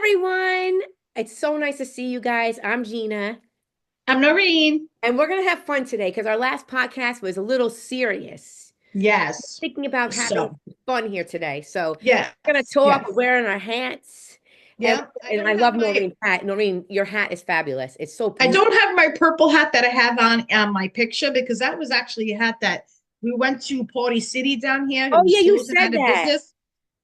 everyone. It's so nice to see you guys. I'm Gina, I'm Noreen. and we're going to have fun today because our last podcast was a little serious. Yes. Thinking about having So, fun here today. So, yes, we're going to talk, yes. we're wearing our hats. And, Yeah. I and don't I have love my Noreen's hat. Noreen, your hat is fabulous. It's so I beautiful. don't have my purple hat that I have on my picture because that was actually a hat that we went to Party City down here. It Oh, was yeah, you closing said out of that. business,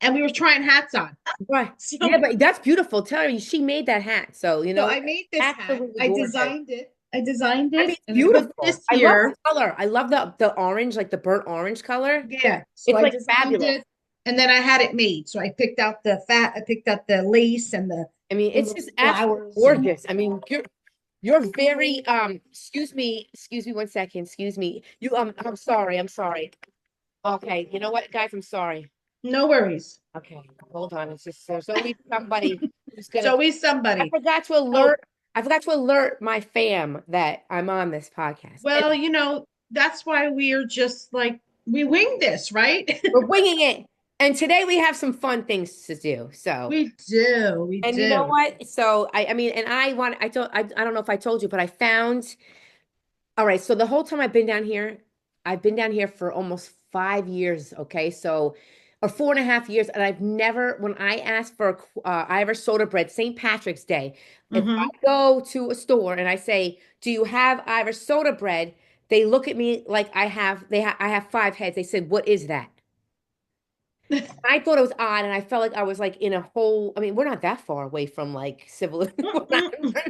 and we were trying hats on. Right. Yeah, So, but that's beautiful. Tell her she made that hat. So, so I made this hat. absolutely I gorgeous. designed it. I designed I mean, it, it's and I put beautiful. this I love here. the color. I love the orange, like the burnt orange color. Yeah. So It's I like designed fabulous. it, and then I had it made. So I picked out the fat. I picked out the lace and I mean, the it's little just absolutely flowers and gorgeous. I mean, you're very excuse me one second, excuse me. I'm sorry. Okay, you know what, guys, I'm sorry. no worries. Okay, hold on. It's just there's always somebody who's It's gonna always I somebody. forgot to Oh, alert I forgot to alert my fam that I'm on this podcast. And well, that's why we're just like we wing this, right? we're winging it. And today we have some fun things to do. So We do, we and you know do. what? So I mean, and I don't know if I told you, but I found all right, so the whole time I've been down here for almost 5 years, okay? So, or 4.5 years, and I've never, when I ask for Irish soda bread, St. Patrick's Day, if I Hmm. go to a store and I say, "Do you have Irish soda bread?" They look at me like I have five heads. They said, "What is that?" I thought it was odd, and I felt like I was like in a whole. I mean, we're not that far away from like civil. We're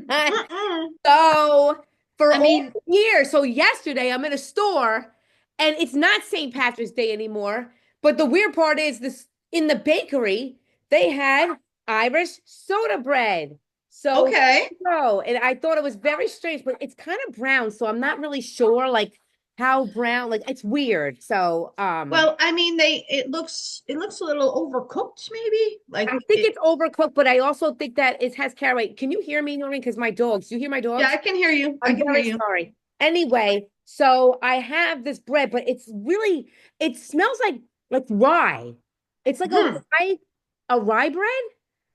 not. Mm-mm. So for I all mean, years, so yesterday I'm in a store and it's not St. Patrick's Day anymore. But the weird part is this in the bakery, they had Irish soda bread. So okay. no, and I thought it was very strange, but it's kind of brown, so I'm not really sure like how brown, like it's weird. So Well, I mean, it looks a little overcooked, maybe. I Like think it. it's overcooked, but I also think that it has caraway. Can you hear me, Noreen? Because my dogs, you hear my Yeah, dogs? I can hear you. I I'm can hear very you. sorry. Anyway, so I have this bread, but it smells like rye. It's like Hmm. a rye bread.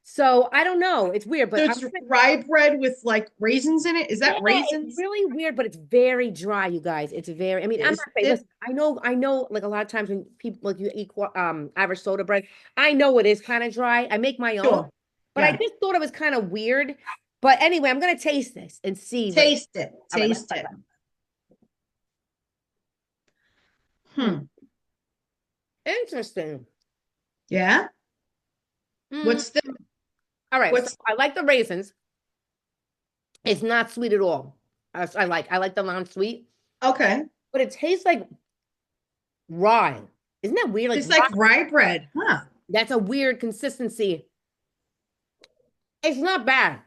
So I don't know. It's weird, So but it's rye bread with like raisins in it. Is yeah, that it's raisins? really weird, but it's very dry, you guys. It's very, I mean, I'm Is not saying, it? listen, I know, like a lot of times when people like you eat Irish soda bread, I know it is kind of dry. I make my own, Sure. but I Yeah. just thought it was kind of weird. But anyway, I'm gonna taste this and see. But Taste it. all right, let's Taste try it. that. Hmm. Hmm. Interesting. Yeah. Mm, What's the all right, so what's I like the raisins. It's not sweet at all. I like the non-sweet, okay? but it tastes like rye. Isn't that weird? Like It's rye, like rye bread, huh? that's a weird consistency. It's not bad.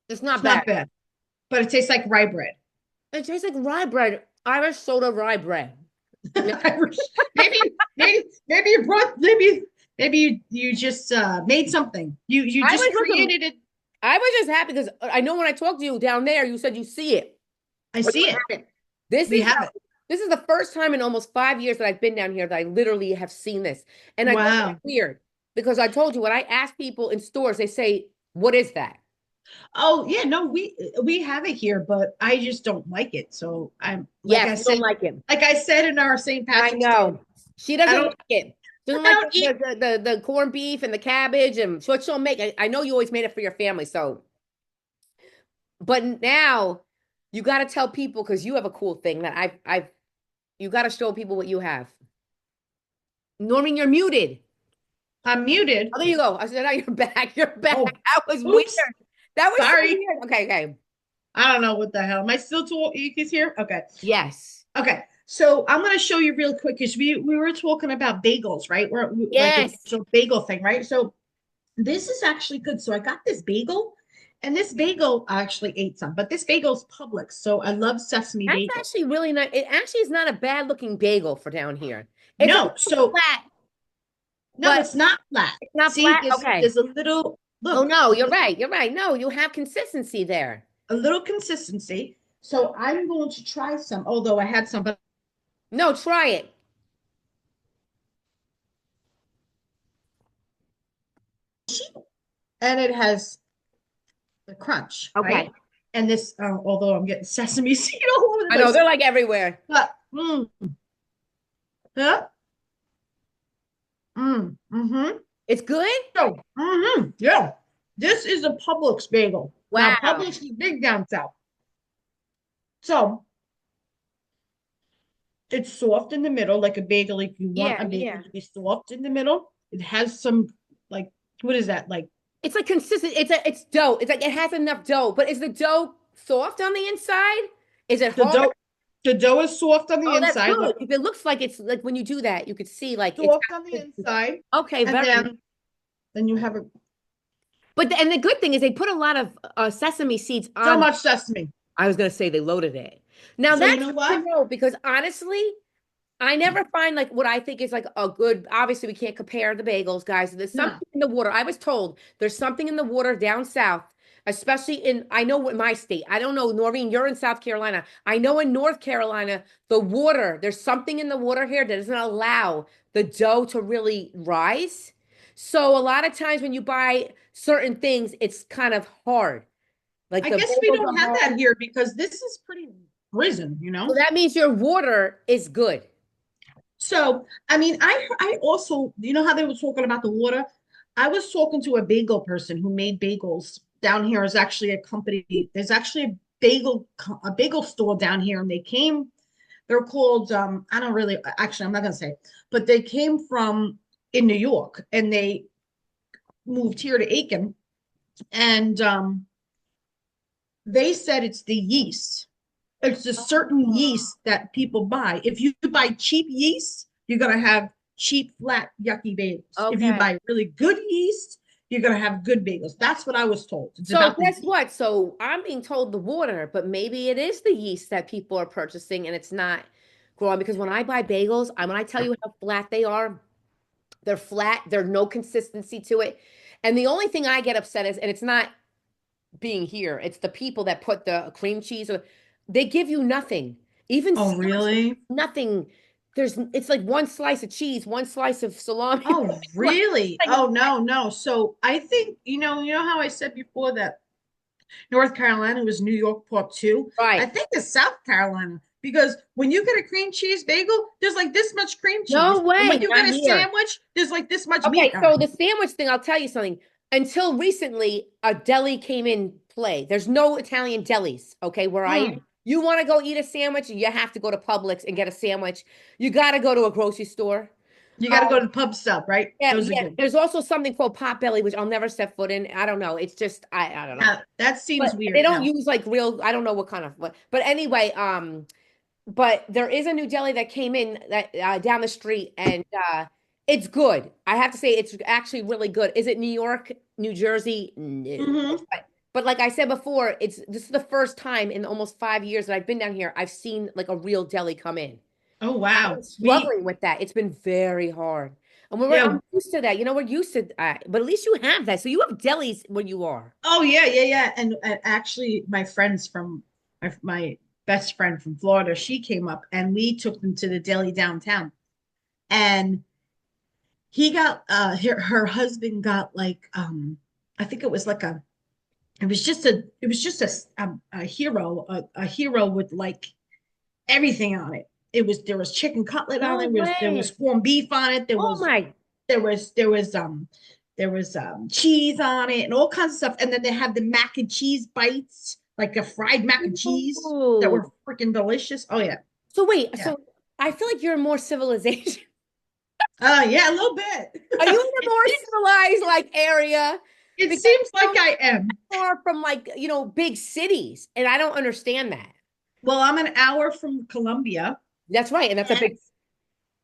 It's not It's bad. not bad, but it tastes like rye bread. It tastes like rye bread, Irish soda rye bread. Yeah. Maybe you brought maybe you just made something. You I just was looking, created it. I was just happy because I know when I talked to you down there, you said you see it, I but you see it. haven't. This We is have it. this is the first time in almost 5 years that I've been down here that I literally have seen this. And I thought it was Wow. weird because I told you when I ask people in stores, they say, "What is that?" Oh yeah, no, we have it here, but I just don't like it. So I'm Yes, you don't like it. like I said in our St. I Patrick's Day, know. She I doesn't don't like it. She doesn't I like don't eat. the corned beef and the cabbage and what she'll make. I know you always made it for your family, so but now you got to tell people because you have a cool thing that I've you got to show people what you have. Norman, you're muted. I'm muted. Oh, there you go. I said, "Now you're back. You're back." Oh, That was weird. oops. That was so Sorry. weird. Okay, okay. I don't know what the hell. Am I still too you can hear? Okay. Yes. Okay, so I'm going to show you real quick because we were talking about bagels, right? Like a Yes. digital bagel thing, right? So this is actually good. So I got this bagel, and this bagel I actually ate some, but this bagel's Publix. So I love sesame That's bagel. actually really nice. It actually is not a bad looking bagel for down here. It's a No, little so flat, no, but it's not flat. it's not See, flat. there's Okay. there's a little Oh look, no, you're right. You're right. No, you have consistency there. a little consistency. So I'm going to try some, although I had some, but No, try it. and it has the crunch, Okay. right? And this, although I'm getting sesame seed all over the I know place, they're like everywhere. but yeah, mm-hmm. It's good? So, yeah, this is a Publix bagel. Now, Wow. Publix is big down south, so it's soft in the middle, like a bagel. If you want Yeah, a bagel yeah. to be soft in the middle, it has some like what is that like? It's like consistent. It's dough. It's like it has enough dough, but is the dough soft on the inside? Is it The hard? dough is soft on the Oh, that's inside, like good. If it looks like it's like when you do that, you could see like it's soft on the inside, okay, and very then you have a but and the good thing is they put a lot of sesame seeds so on. much sesame. I was gonna say they loaded it. Now So you that's know good to what? know because honestly, I never find like what I think is like a good. Obviously, we can't compare the bagels, guys. There's No, something in the water. I was told there's something in the water down south, especially in I know what my state. I don't know, Noreen. You're in South Carolina. I know in North Carolina, the water. There's something in the water here that doesn't allow the dough to really rise. So a lot of times when you buy certain things, it's kind of hard. Like I the guess we bagels don't are have that hard. here because this is pretty risen, you So know. that means your water is good. So I mean, I also you know how they were talking about the water. I was talking to a bagel person who made bagels down here. Is actually a company. There's actually a bagel store down here, and they came. They're called I don't really actually I'm not gonna say, but they came from in New York and they moved here to Aiken, and they said it's the yeast. It's a certain yeast that people buy. If you buy cheap yeast, you're gonna have cheap, flat, yucky bagels. If you Okay. buy really good yeast, you're gonna have good bagels. That's what I was told. It's So about the guess yeast. what? So I'm being told the water, but maybe it is the yeast that people are purchasing and it's not growing. Because when I buy bagels, when I tell you how flat they are, they're flat, there's no consistency to it. And the only thing I get upset is, and it's not being here, it's the people that put the cream cheese or they give you nothing. Even Oh, sandwiches, really? nothing. It's like one slice of cheese, one slice of salami. Oh, Like, really? Oh, no, no. So I think, you know how I said before that North Carolina was New York Part Two? I right. think it's South Carolina because when you get a cream cheese bagel, there's like this much cream No cheese. And when way, you not get a here. sandwich, there's like this much Okay, meat on so it. the sandwich thing, I'll tell you something. Until recently, a deli came in play. There's no Italian delis, okay, where I am. Mm. You want to go eat a sandwich, you have to go to Publix and get a sandwich. You got to go to a grocery store. You got to Uh, go to the pub sub, right? yeah, Those are yeah. good. There's also something called Potbelly, which I'll never set foot in. I don't know. It's just I don't know. Yeah, that seems But they weird. don't No. use like real. I don't know what kind of. But anyway, but there is a new deli that came in that down the street, and it's good. I have to say, it's actually really good. Is it New York, New Jersey? No. Hmm. But like I said before, this is the first time in almost 5 years that I've been down here. I've seen like a real deli come in. Oh, I've wow. been struggling with that. It's been very hard, and Yeah. I'm used to that. You know, we're used to that. But at least you have that. So you have delis where you are. Oh, yeah, yeah, yeah. And actually, my friends from my best friend from Florida, she came up and we took them to the deli downtown. And he got her husband got like I think it was like a it was just a hero a hero with like everything on it. It was there was chicken cutlet on No it. There was way. corned beef on it. Oh my. There was cheese on it and all kinds of stuff. And then they had the mac and cheese bites, like a fried mac and cheese that Ooh. were freaking delicious. Oh yeah, So wait, yeah. so I feel like you're more civilization. Yeah, a little bit. Are you in a more civilized like area? It Because seems you like know, I am. far from like, big cities, and I don't understand that. Well, I'm an hour from Columbia, That's right, and that's a and big.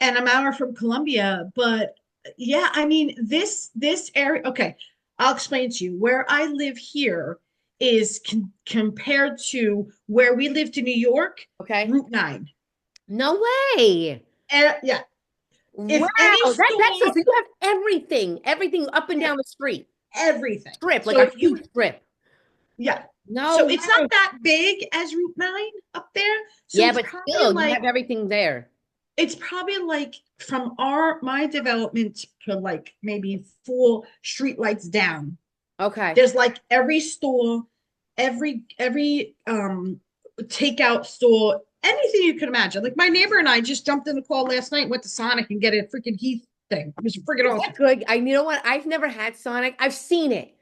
I'm an hour from Columbia, but yeah, I mean this area. Okay, I'll explain to you. Where I live here is compared to where we lived in New York, Okay. Route 9. No way. Yeah, Wow, if any that's just store, so you have everything up and down the street. everything. Strip, like So a if you, huge strip. yeah. No So it's not way. that big as Route 9 up there. So Yeah, but still, you have everything there. it's probably like from my development to like maybe 4 streetlights down. Okay. There's like every store, every takeout store, anything you can imagine. Like my neighbor and I just jumped in the car last night, went to Sonic and get a freaking Heath thing. It was freaking Is awesome. that good? You know what? I've never had Sonic. I've seen it.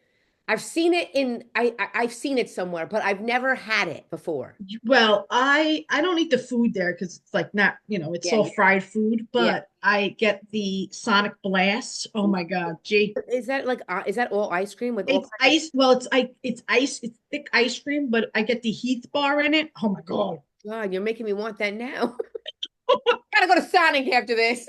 I've seen it I've seen it somewhere, but I've never had it before. Well, I don't eat the food there because it's like not, it's Yeah, all fried food, yeah. but I get the Sonic Blast. Oh my God, gee. Is that like is that all ice cream with all It's kinds ice. Well, it's ice. It's thick ice cream, but I get the Heath bar in it. Oh my God. of God, you're making me want that now. Gotta go to Sonic after this.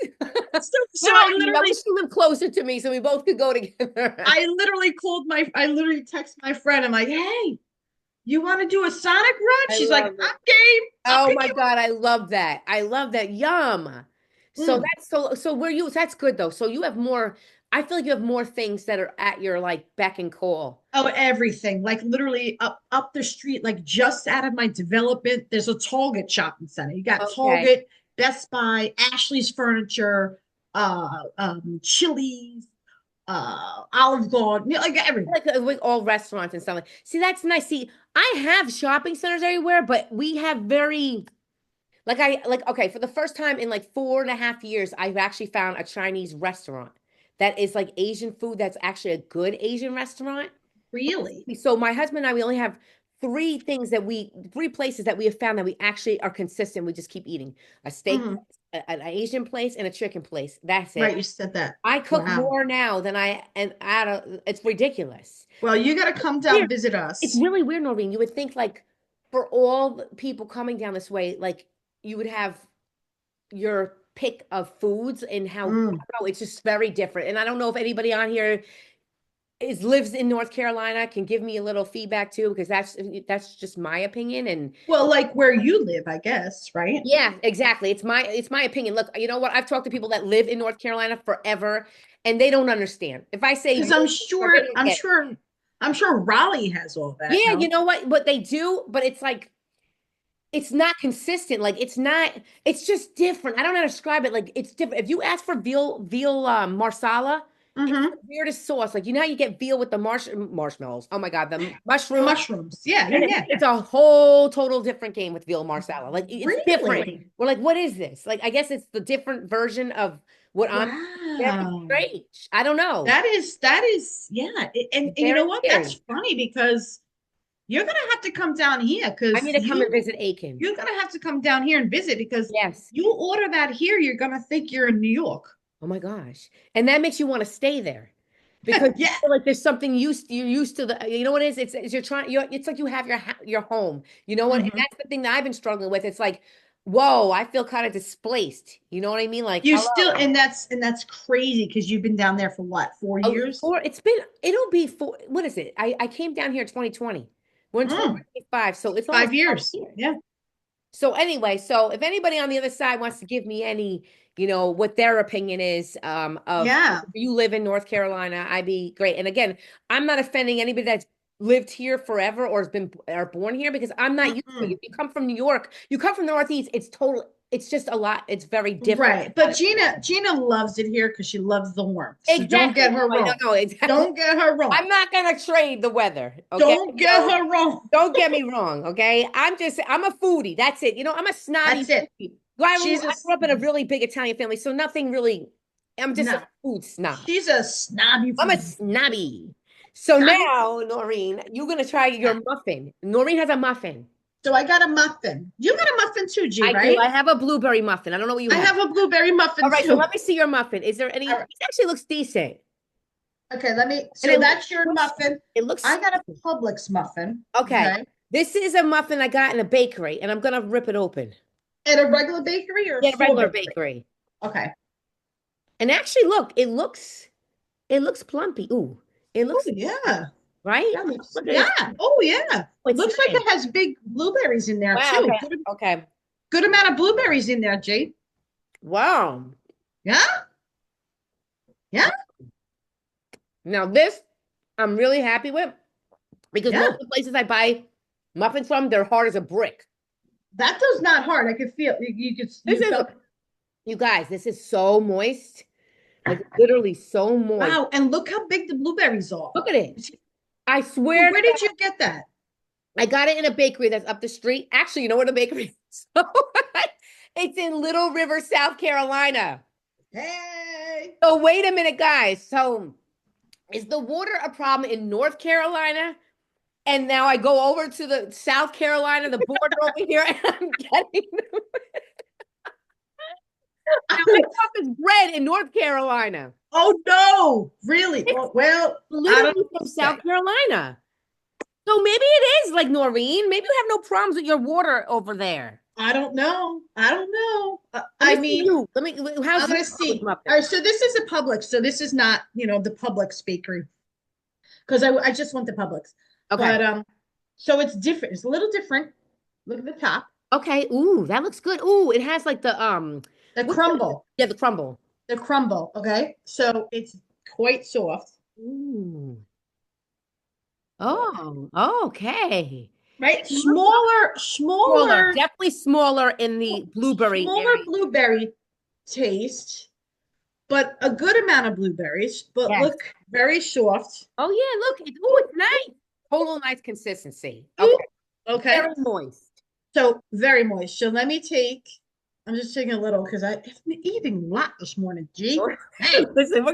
So I wish you lived closer to me so we both could go together. I literally text my friend. I'm like, hey, you want to do a Sonic run? I She's like, love it. I'm game. I'll Oh pick my you God, I love that. I love that. Yum. up. So that's so where you that's good though. So you have more, I feel like you have more things that are at your like beck and call. Oh, everything. Like literally up the street, like just out of my development, there's a Target shopping center. You got Okay. Target, Best Buy, Ashley's Furniture, Chili's, Olive Garden, like everything. Like all restaurants and stuff. See, that's nice. See, I have shopping centers everywhere, but we have very okay, for the first time in like 4.5 years, I've actually found a Chinese restaurant that is like Asian food that's actually a good Asian restaurant. Really? So my husband and I, we only have three places that we have found that we actually are consistent. We just keep eating a steak, Mhm. an Asian place, and a chicken place. That's Right, it. you said that. I cook Wow. more now than it's ridiculous. Well, you got to come down Weird. visit It's us. really weird, Noreen. You would think like for all the people coming down this way, like you would have your pick of foods and how, I don't Mm. know, it's just very different. And I don't know if anybody on here lives in North Carolina can give me a little feedback too, because that's just my opinion. And Well, like where you live, I guess, right? yeah, exactly. It's my opinion. Look, you know what? I've talked to people that live in North Carolina forever, and they don't understand. If I say Because they don't get it. I'm sure Raleigh has all that, Yeah, you no? know what they do, but it's like it's not consistent. Like it's just different. I don't know how to describe it. Like it's different. If you ask for veal marsala, it's the Mm-hmm. weirdest sauce. Like you know how you get veal with the marshmallows. Oh my God, the The mushroom. mushrooms. Yeah, yeah, And yeah. it's a whole total different game with veal marsala. Like it's different. Really? We're like, what is this? Like I guess it's the different version of what I'm. That's Wow. strange. I don't know. That is, yeah. And you Very know what? That's weird. funny because you're gonna have to come down here I because need to come and visit Aiken. you're gonna have to come down here and visit because Yes. you order that here, you're gonna think you're in New York. Oh my gosh. And that makes you want to stay there because you Yeah. feel like there's something you're used to you know what it is? It's it's like you have your home. You know what? And Mhm. that's the thing that I've been struggling with. It's like, whoa, I feel kind of displaced. You know what I mean? Like, You still, hello. and that's crazy because you've been down there for what, 4 years? It'll be what is it? I came down here in 2020. We're in Mm, 2025, so it's almost five 5 years. years. Yeah. So anyway, so if anybody on the other side wants to give me any, what their opinion is of Yeah. if you live in North Carolina, I'd be great. And again, I'm not offending anybody that's lived here forever or has been or born here because I'm not used to it. Mm-mm. If you come from New York, you come from the Northeast, it's just a lot, it's very different. Right. But Gina loves it here because she loves the warmth. So don't Exactly. get her No, wrong. no, exactly. Don't get her wrong. I'm not gonna trade the weather, okay? Don't get So her wrong. don't get me wrong, okay? I'm a foodie. That's it. I'm a snobby That's it. foodie. Well, She's a I grew up in a really big Italian family, so nothing really. I'm just a no. food snob. She's a snobby I'm a foodie. snobby. So Snobby. now, Noreen, you're gonna try your muffin. Noreen has a muffin. So I got a muffin. You got a muffin too, G, I do. right? I have a blueberry muffin. I don't know what you I have. have a blueberry All muffin right, so too. let me see your muffin. Is there any? All It right. actually looks decent, Okay, let me. and So that's your muffin. it looks I got a Publix muffin. okay. Okay. This is a muffin I got in a bakery, and I'm gonna rip it open. At a regular bakery or a Yeah, store regular bakery? bakery. Okay. And actually, look, it looks plumpy. Ooh, it Oh looks yeah. right. That looks, Look at yeah. this. Oh yeah. Oh, it's Looks like nice. it has big blueberries in there Wow. too. Okay. Okay. Good amount of blueberries in there, Jade. Wow. Yeah? Yeah? Now this, I'm really happy with because most Yeah. of the places I buy muffins from, they're hard as a brick. That does not hurt. I could feel you could This you is, felt you guys, this is so moist, like literally so moist. wow, and look how big the blueberries are. Look at it. I So swear to where did you get that? I got it in a bakery that's up the street. Actually, you know what a bakery is? So, it's in Little River, South Carolina. Hey. So wait a minute, guys. So is the water a problem in North Carolina? And now I go over to the South Carolina, the border over here, and I'm getting now my stuff is bred in North Carolina. Oh no, really? It's Well, I don't literally know from what to say. South Carolina. So maybe it is like Noreen. Maybe you have no problems with your water over there. I don't know. I don't know. Let I me see mean, you. How's I'm your gonna college see. muffin? All right, so this is a Publix, so this is not, the Publix bakery because I just went to Publix, Okay. but so it's different. It's a little different. Look at the top, Okay. Ooh, that looks good. Ooh, it has like the what's the, crumble, yeah, the crumble. the crumble. Okay, so it's quite soft, Ooh. Oh, okay. right? It looks smaller, Smaller, definitely smaller in the blueberry smaller area. blueberry taste, but a good amount of blueberries. But Yes. look, very soft. Oh yeah, look. It's nice. Total nice consistency. Ooh, Okay. okay. Very moist. So very moist. So let me take, I'm just taking a little because I've been eating a lot this morning. Gee, hey, Listen,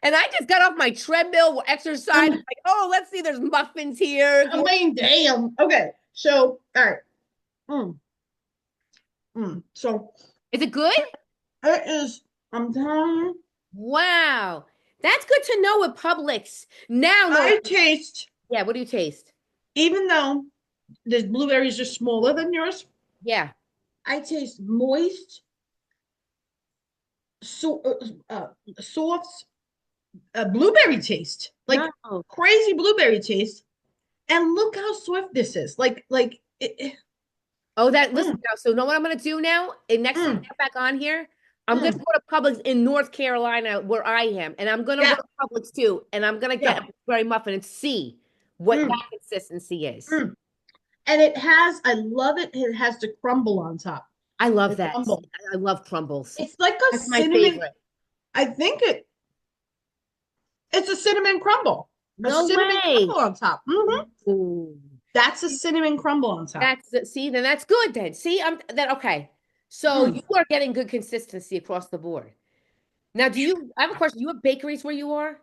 and I just got off my treadmill, exercise. I'm, Like, oh, let's see, there's muffins here. I'm laying down. Okay, so all right. Mm, So Is it good? it is. I'm telling you, Wow. That's good to know with Publix. Now, no, I taste, yeah, what do you taste? even though the blueberries are smaller than yours, Yeah. I taste moist, so soft blueberry taste, like No. crazy blueberry taste. And look how soft this is. Oh, that Mm, listen now. So know what I'm gonna do now? And next time I mm, get back on here, I'm gonna mm. go to Publix in North Carolina where I am, and I'm gonna go Yeah, to Publix too, and I'm gonna get yeah. a blueberry muffin and see what Mm, that consistency is. mm. And I love it. It has the crumble on top. I love The that. crumble. I love crumbles. It's like a That's my cinnamon. favorite. I think it's a cinnamon crumble. A No cinnamon way. crumble on top. Ooh. That's a cinnamon crumble on top. See, then that's good then. See, I'm then okay. So Mm. you are getting good consistency across the board. Now, I have a question. You have bakeries where you are?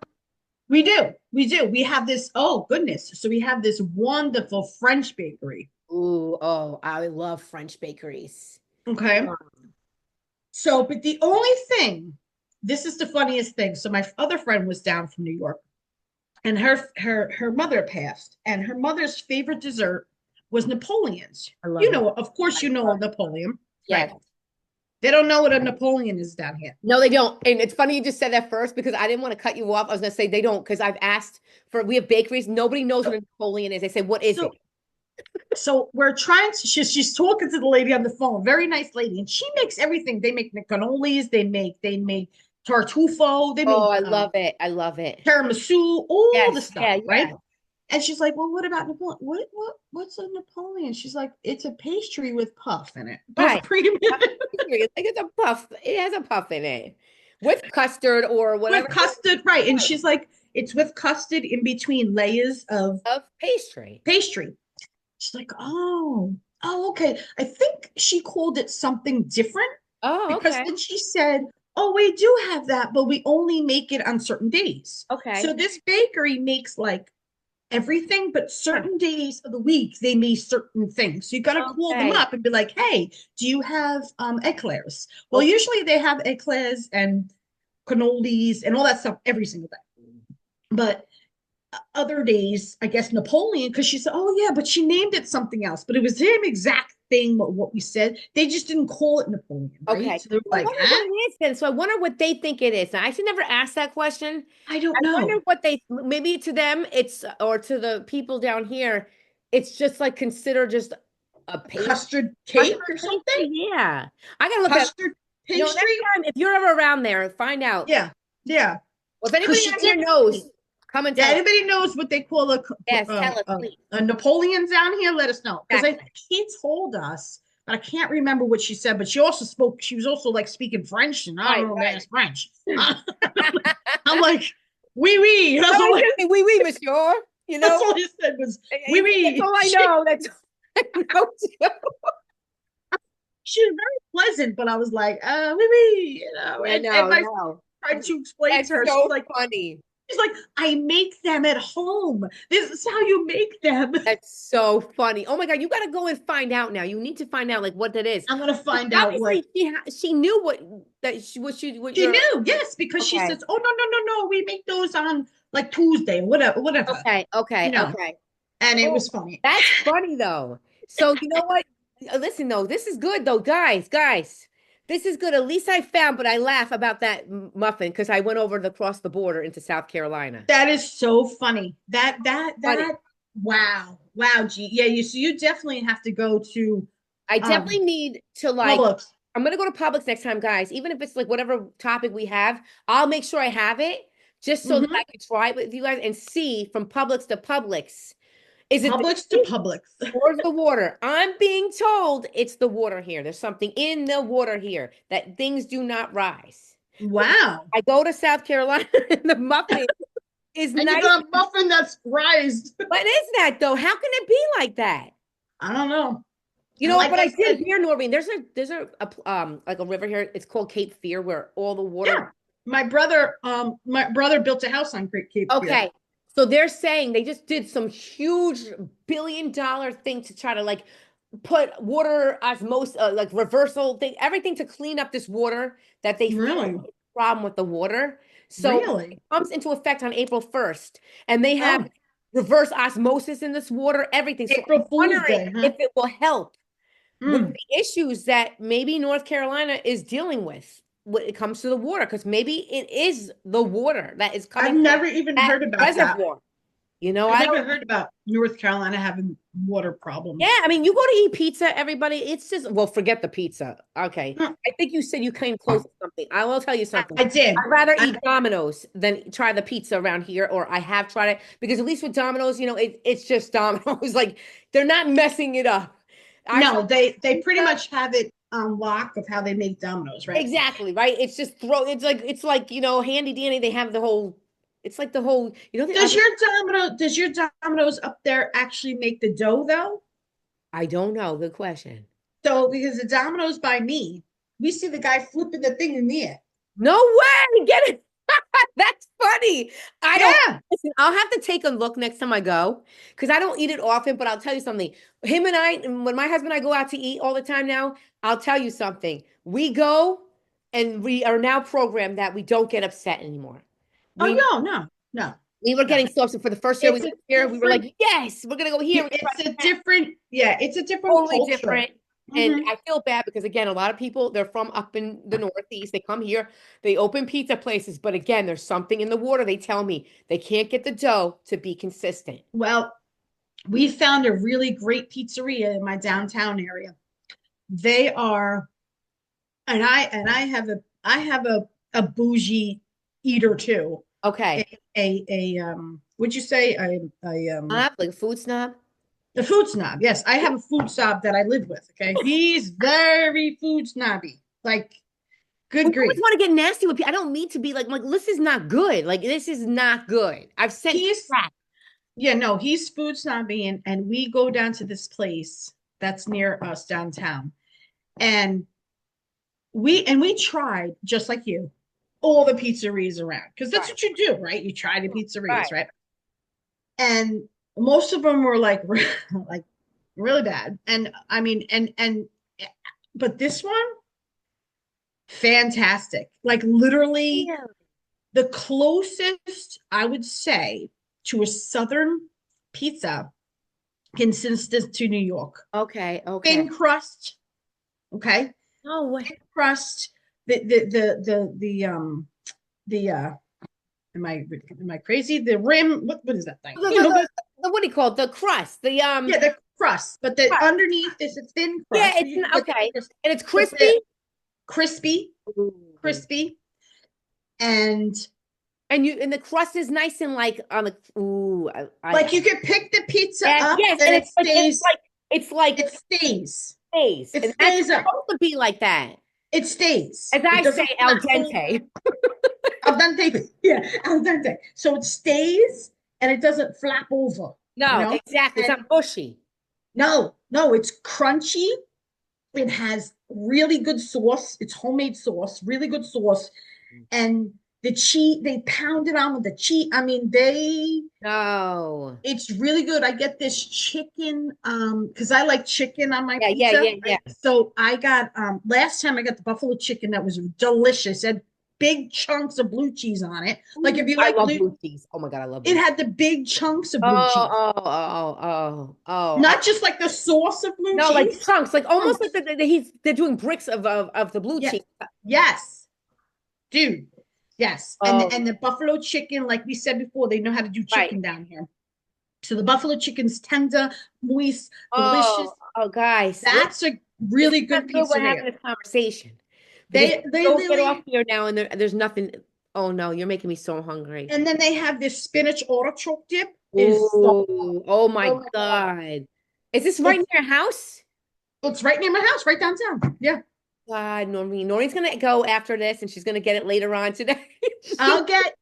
We do. We do. We have this. Oh, goodness. So we have this wonderful French bakery. Ooh, oh, I love French bakeries. Okay. So, but the only thing, this is the funniest thing. So my other friend was down from New York, and her mother passed, and her mother's favorite dessert was Napoleon's. I love it. Of course, Napoleon, Yes. right? They don't know what a Napoleon is down here. No, they don't. And it's funny you just said that first because I didn't want to cut you off. I was going to say they don't because I've asked we have bakeries. Nobody knows what a Napoleon is. They say, what is it? So, so we're trying to, she's talking to the lady on the phone, very nice lady, and she makes everything. They make cannolis, they make tartufo, they Oh, make I love it. I love it. tiramisu, all the Yes. stuff, Yeah. right? Yeah. And she's like, "Well, what about Napoleon? What's a Napoleon?" She's like, "It's a pastry with puff in it, puff Right. cream in it, It's like it's a puff. It has a puff in it with custard or with whatever custard, right?" And she's like, "It's with custard in between layers of of pastry. pastry." She's like, "Oh, okay." I think she called it something different Oh, because okay. then she said, "Oh, we do have that, but we only make it on certain days." So Okay. this bakery makes like everything, but Huh. certain days of the week they make certain things. So you got to call them Okay. up and be like, "Hey, do you have eclairs?" Well, Okay. usually they have eclairs and cannolis and all that stuff every single day. But other days, I guess Napoleon, because she said, "Oh yeah, but she named it something else, but it was the same exact thing what we said. They just didn't call it Napoleon, right?" Okay. So they were I like, wonder what "Huh? it is then. So I wonder what they think it is. Now, I should never ask that question. I don't I wonder know. what maybe to them it's, or to the people down here, it's just like considered just a Custard custard cake or something? pastry. Yeah. I gotta look at, Custard next pastry? time, if you're ever around there, find out. Yeah, yeah." Well, if Because anybody she out here did. knows, come and Yeah, tell us. anybody knows what they call Yes, tell us, please. a Napoleon down here? Let us know. Because I Exactly. think she told us, but I can't remember what she said. But she also spoke. She was also like speaking French, and I Right, don't know right. man's French. I'm like, oui, oui. Oh, I'm like, oui, oui, monsieur. You That's know, all he said was, "Oui, that's oui." all I know. That's all I know too. She was very pleasant, but I was like, "Oui, oui," you know. Yeah, And no, my no. tried to explain That's to her, so funny. she's like, "I make them at home. This is how you make them." That's so funny. Oh my God, you got to go and find out now. You need to find out like what that is. I'm gonna find out what Obviously, she knew what she your knew. Yes, because she okay. says, "Oh, no, no, no, no. We make those on like Tuesday, whatever, whatever." Okay, okay, You know. okay. And it Oh, was funny. that's funny though. So you know what? Listen though, this is good though, guys. This is good. At least I found, but I laugh about that muffin because I went over across the border into South Carolina. That is so funny. Funny. Wow, wow, G. Yeah, so you definitely have to go to I um definitely need to like. Publix. I'm gonna go to Publix next time, guys. Even if it's like whatever topic we have, I'll make sure I have it just so that I Hmm. can try it with you guys and see from Publix to Publix. Is it the Publix to heat Publix. or the water? I'm being told it's the water here. There's something in the water here that things do not rise. Wow. I go to South Carolina and the muffin is And you nice. got a muffin that's rised. What is that though? How can it be like that? I don't know. You And know what? like But I I did said, hear, Noreen. There's a like a river here. It's called Cape Fear, where all the water. yeah, my brother built a house on Great Cape Fear. Okay, so they're saying they just did some huge billion-dollar thing to try to like put water osmosis, like reversal thing, everything to clean up this water that they feel Really? is a problem with the water. So it Really? comes into effect on April 1st, and they have Oh, reverse osmosis in this water, everything. So I'm April Fool's wondering Day, huh? if it will help with Mm. the issues that maybe North Carolina is dealing with when it comes to the water, because maybe it is the water that is I've coming from never even that heard about that. reservoir. You know, I've I never don't. heard about North Carolina having water Yeah, problems. I mean, you go to eat pizza, everybody. It's just well, forget the pizza. Okay, Huh. I think you said you came close to something. I will tell you something. I did. I'd rather I, eat Domino's than try the pizza around here, or I have tried it because at least with Domino's, it's just Domino's. Like they're not messing it up. I tried no, they pretty pizza. much have it on lock of how they make Domino's, right? Exactly, right? It's just it's like, handy dandy. They have the whole it's like the whole, the other Does your Domino's up there actually make the dough though? I don't know. Good question. So because the Domino's by me, we see the guy flipping the thing in the air. No way. Get it. That's funny. I don't Yeah. listen. I'll have to take a look next time I go because I don't eat it often, but I'll tell you something. Him and I, when my husband and I go out to eat all the time now, I'll tell you something. We go and we are now programmed that we don't get upset anymore. Oh We no, no, no, we were no. getting so upset for the first year we It's a went here. We were different. like, yes, we're gonna go here. We're gonna It's try a that. different. Yeah, it's a different Totally culture. different. And Hmm. I feel bad because again, a lot of people they're from up in the Northeast. They come here, they open pizza places, but again, there's something in the water. They tell me they can't get the dough to be consistent. Well, we found a really great pizzeria in my downtown area. They are, and I have a bougie eater too. Okay. Would you say Like a food snob. a food snob? Yes, I have a food snob that I live with. Okay, he's very food snobby. Like, We good always grief. want to get nasty with people. I don't mean to be like this is not good. Like this is not good. I've sent He's crap. Yeah, no, he's food snobby, and we go down to this place that's near us downtown, and we tried just like you all the pizzerias around because that's Right. what you do, right? You try the pizzerias, Right. right? And most of them were like like really bad, and I mean, and but this one, fantastic. Like literally Yeah. the closest I would say to a southern pizza consistent to New York. Okay. Okay. Thin crust, okay? Oh, what? Thin crust. The am I crazy? The rim, what is that thing? The, You know, the, what do you call it? The crust. The yeah, the crust, but the crust. underneath is a thin Yeah, crust. So it's you can get the okay. crust, And it's but the crispy. crispy, Ooh. crispy, and And the crust is nice and like on the like you could pick the pizza yes, up yes, and and it stays, it's like it stays, stays. it And that's stays up, supposed to be like that. it stays. As It I say, doesn't come al out whole. dente. Al dente, yeah, al dente. So it stays and it doesn't flap over, you No, know? exactly. It's And not mushy. no, no, it's crunchy. It has really good sauce. It's homemade sauce, really good sauce. And the cheese, they pound it on with the cheese. I mean, No. it's really good. I get this chicken, because I like chicken on my Yeah, yeah, pizza, yeah, yeah. right? So I got last time I got the buffalo chicken that was delicious. It had big chunks of blue cheese on it. Like if Ooh, you I like love blue, blue cheese. Oh my God, I love it blue cheese. had the big chunks of blue Oh, cheese. oh, oh, oh, oh. Not just like the sauce of blue No, like cheese. chunks, like almost like Chunks. they're doing bricks of the blue Yes. cheese. Yes. Dude. Yes. Oh, And the buffalo chicken, like we said before, they know how to do right. chicken down here. So the buffalo chicken's tender, moist, delicious. Oh, guys, That's a this really is not good good we're having pizzeria. this conversation because They don't get off literally, here now and there's nothing. Oh no, you're making me so hungry. and then they have this spinach artichoke dip is the bomb. Oh, oh my Oh my God. God. Is this right It's near your house? it's right near my house, right downtown. Yeah. God, Noreen. Noreen's gonna go after this and she's gonna get it later on today. I'll get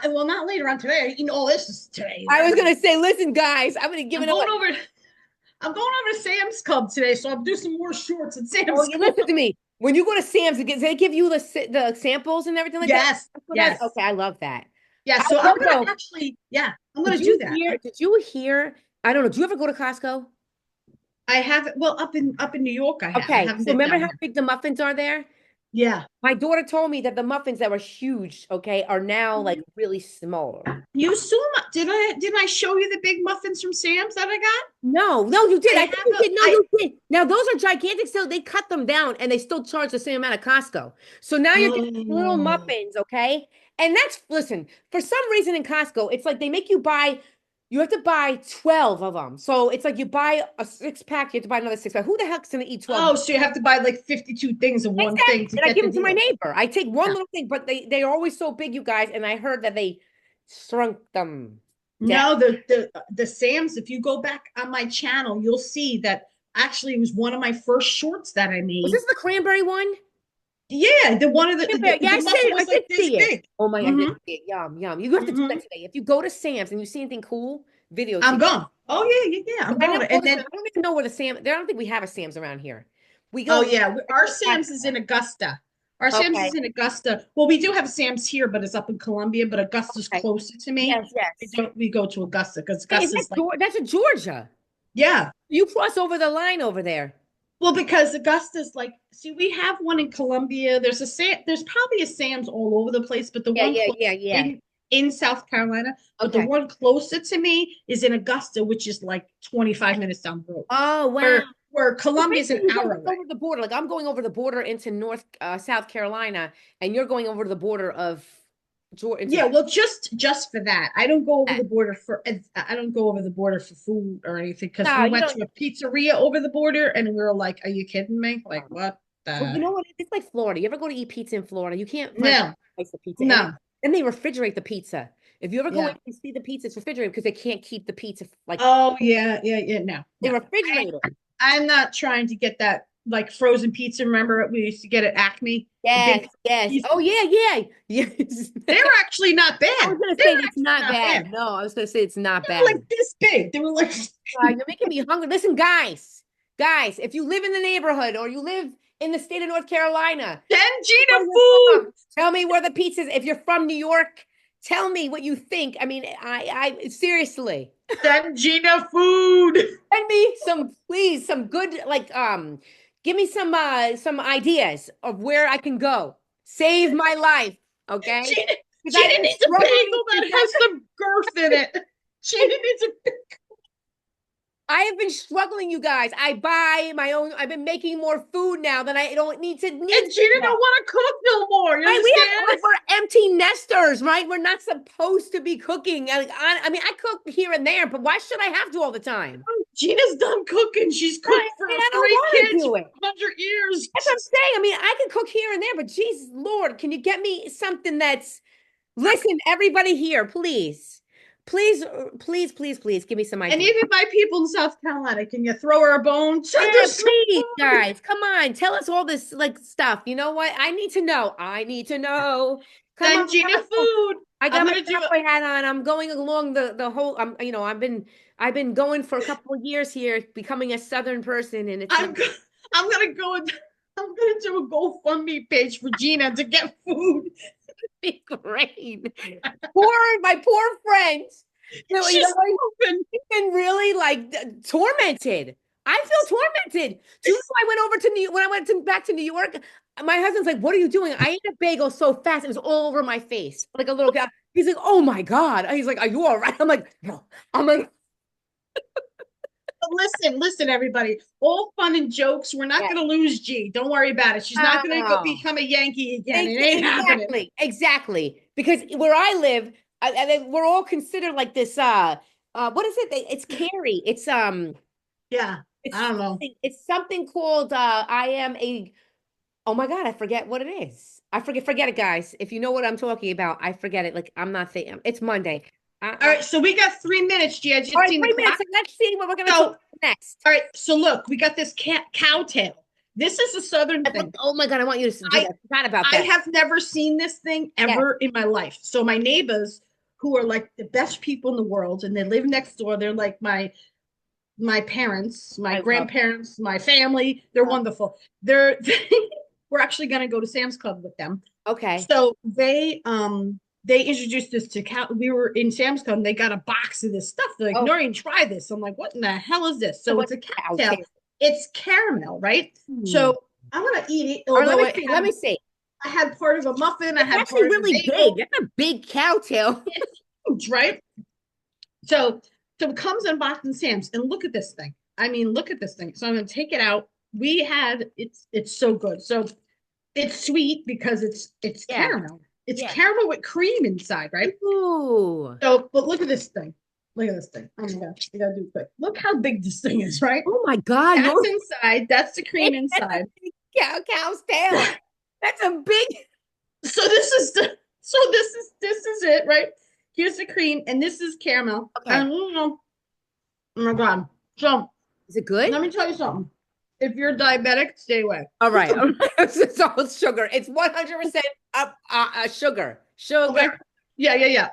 well, not later on today. You know, all this is today. I was gonna say, listen, guys, I'm gonna give I'm it away. going over I'm going over to Sam's Club today, so I'll do some more shorts at Oh, Sam's you Club. listen to me. When you go to Sam's, they give you the samples and everything like that? Yes, Okay, yes. I love that. Yeah, I so I'm gonna also, actually, yeah, I'm gonna do that. did you hear? I don't know. Do you ever go to Costco? I have it well up in New York. I Okay, haven't so been remember down how here. big the muffins are there? Yeah. My daughter told me that the muffins that were huge, okay, are now like really small. You saw my, didn't I show you the big muffins from Sam's that I got? No, no, you did. I I think have you a did. No, I you did. Now those are gigantic. So they cut them down and they still charge the same amount of Costco. So now you're getting little oh muffins, okay? And that's listen, for some reason in Costco, it's like they make you buy, you have to buy 12 of them. So it's like you buy a six pack, you have to buy another six pack. Who the heck's gonna eat 12? oh, so you have to buy like 52 things of one thing Exactly. to And I get give the them to my deal. neighbor. I take one Yeah. little thing, but they are always so big, you guys. And I heard that they shrunk them down. No, the Sam's, if you go back on my channel, you'll see that actually it was one of my first shorts that I Was made. this the cranberry one? Yeah, the one of Yeah, the I muffin see. I was did like this see it. big. Oh my, I did Hmm see it. Yum, yum. You have to do that hmm today. If you go to Sam's and you see anything cool, I'm videotape. gone. Oh yeah. I'm I going. never go And to Sam. then I don't even know where the Sam. I don't think we have a Sam's around here. We oh go. yeah, I our go to Sam's is Costco. in Augusta. Our Sam's Okay. is in Augusta. Well, we do have Sam's here, but it's up in Columbia. But Augusta's Okay. closer to me. Yes, yes. We go to Augusta because Hey, is that Augusta's like That's a Georgia? yeah. You cross over the line over there. Well, because Augusta's like see, we have one in Columbia. There's probably a Sam's all over the place, but the Yeah, one yeah, close yeah, yeah. in South Carolina. But the Okay. one closer to me is in Augusta, which is like 25 minutes down the road. Oh wow. Where So Columbia's basically, an you go hour right away. over the border. Like I'm going over the border into South Carolina, and you're going over to the border of Georgia. Yeah, well, just for that, I don't go over the border for I don't go over the border for food or anything because No, we you went don't. to a pizzeria over the border and we were like, "Are you kidding me? Like what Well, the you know what? It's like Florida. You ever go to eat pizza in Florida? You can't find no, a place of pizza, and no, then they refrigerate the pizza. If you ever go in yeah, and see the pizza, it's refrigerated because they can't keep the pizza like oh yeah, no, they no. refrigerate it. I'm not trying to get that like frozen pizza. Remember we used to get at Acme, the Yes, big yes. piece. Oh yeah, yeah, yes. They're actually not I bad. was gonna say They're it's actually not not bad. bad. No, I was gonna say it's not They were bad. like this big. They were like You're making me hungry. Listen, guys, if you live in the neighborhood or you live in the state of North Carolina, Gina where you're food. from, tell me where the pizza's. If you're from New York, tell me what you think. I mean, I seriously. Gina food. Send me some, please, some good, like, give me some ideas of where I can go. Save my life, okay? Gina, Because I've Gina been needs a struggling bagel that to has get, some girth in it. Gina needs a I have been struggling, you guys. I buy my own, I've been making more food now than I don't need to need. and Gina don't want to cook no more. You Right, understand? like we're empty nesters, right? We're not supposed to be cooking. I mean, I cook here and there, but why should I have to all the time? Gina's done cooking. She's Right, cooked I for mean, I don't three want to kids do for it. 100 years. That's what I'm saying. I mean, I can cook here and there, but geez, Lord, can you get me something that's, listen, everybody here, please, give me some And ideas. even my people in South Carolina, can you throw her a bone? Send Yeah, her some please, food. guys, come on, tell us all this like stuff. You know what? I need to know. I need to know. Come on, Send Gina come on. food. I I'm got my gonna do cowboy hat on. I'm going along the whole. I've been going for a couple of years here, becoming a Southern person, and it's I'm go- I'm gonna go and I'm gonna do a GoFundMe page for Gina to get food. be great. My poor friend. She's What? open. He's been really like tormented. I feel tormented. Do you know I went over to when I went back to New York? My husband's like, "What are you doing?" I ate a bagel so fast it was all over my face, like a little guy. He's like, "Oh my God!" He's like, "Are you all right?" I'm like, "No." I'm like, But listen, everybody. All fun and jokes. We're not "Yeah, gonna lose G. Don't worry about it. She's not gonna go oh, become a Yankee again. It ain't happening. exactly." Because where I live, we're all considered like this. What is it? It's Carrie. Yeah, I don't know. It's something called. I am a Oh my God, I forget what it is. Forget it, guys. If you know what I'm talking about, I forget it. Like I'm not thinking. It's Monday. All right, so we got 3 minutes, G. I All just right, seen the 3 minutes. clock. And let's see what we're gonna talk So, about next. all right, so look, we got this cow tail. This is a southern thing. Oh my God, I want you to do I that. I forgot about I that. have never seen this thing Yeah. ever in my life. So my neighbors, who are like the best people in the world, and they live next door, they're like my parents, my I love grandparents, my family. They're that. wonderful. We're actually going to go to Sam's Club with them. Okay. So they introduced us to cow. We were in Sam's Club and they got a box of this stuff. They're like, Oh, Noreen, try this. I'm like, what in the hell is this? so So what? it's a Out cocktail. there. It's caramel, right? Hmm. So I'm gonna eat it, All right, let although me see. Let me see. I had part of a muffin, I It's had actually part of a really big. bagel. That's a big cow tail. It's huge, right? So it comes in box and Sam's, and look at this thing. I mean, look at this thing. So I'm gonna take it out. It's so good. So it's sweet because it's Yeah. caramel. It's Yeah. caramel with cream inside, right? Ooh. So, but look at this thing. Look at this thing. Oh my gosh, I gotta do it quick. Look how big this thing is, right? Oh my God. That's inside. That's the cream That's a inside. big cow's tail. That's a big. So this is it, right? Here's the cream, and this is caramel. Okay. And oh my god. So Is it good? let me tell you something. If you're diabetic, stay away. All right. It's all sugar. It's 100% up sugar. Okay. Sugar. Yeah.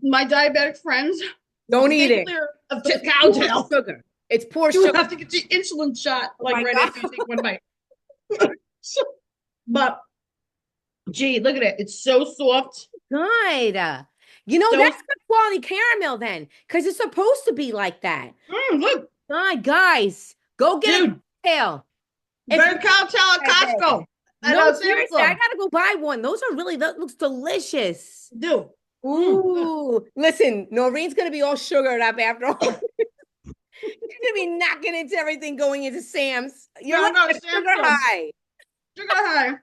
My diabetic friends, Don't eat stay it. clear of It's the cow poor tail. sugar. It's poor You sugar. have to get the insulin shot Oh like my right God. after you take one bite. But gee, look at it. It's so soft. Good. So That's good quality caramel then, because it's supposed to be like that. look, God, guys, go get a dude, cocktail. If better cow tail at Costco. At No, Sam's seriously, I Club. gotta go buy one. That looks delicious. Do. Ooh, listen, Noreen's gonna be all sugared up after all. She's gonna be knocking into everything going into Sam's. You're No, like no, a Sam's sugar Club. high. Sugar high.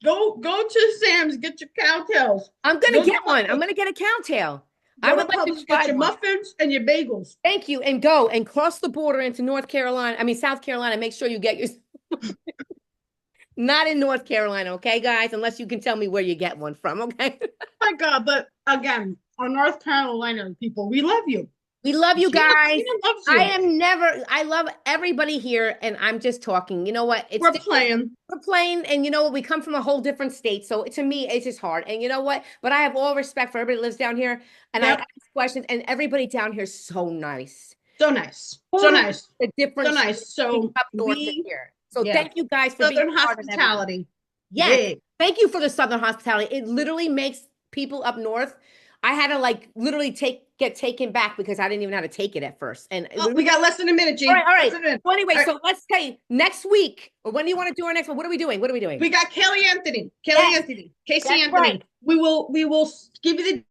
go to Sam's, get your cowtails. I'm gonna Go to get one. I'm gonna get a cowtail. I go to would like to Publix, get try your one. muffins and your bagels. Thank you. And go and cross the border into North Carolina. I mean, South Carolina. Make sure you get your not in North Carolina, okay, guys? Unless you can tell me where you get one from, okay? My God, but again, our North Carolina people, we love you. We love you guys. Gina loves you. I love everybody here, and I'm just talking. You know what? We're playing. We're playing, and you know what? We come from a whole different state. So to me, it's just hard. And you know what? But I have all respect for everybody that lives down here, and I Yep. ask questions, and everybody down here is so nice. So nice. So nice. The difference So nice. So up north and we, here. So yeah. thank you guys for Southern being part of everything. hospitality. Yes. Yeah. Thank you for the Southern hospitality. It literally makes people up north. I had to like literally get taken back because I didn't even know how to take it at first. And Oh, we got less than a minute, G. all right. Less than a minute. Well, anyway, All right. so let's say next week, or when do you want to do our next one? What are we doing? What are we doing? We got Kelly Anthony. Yes, Anthony. Casey that's Anthony. right. We will give you the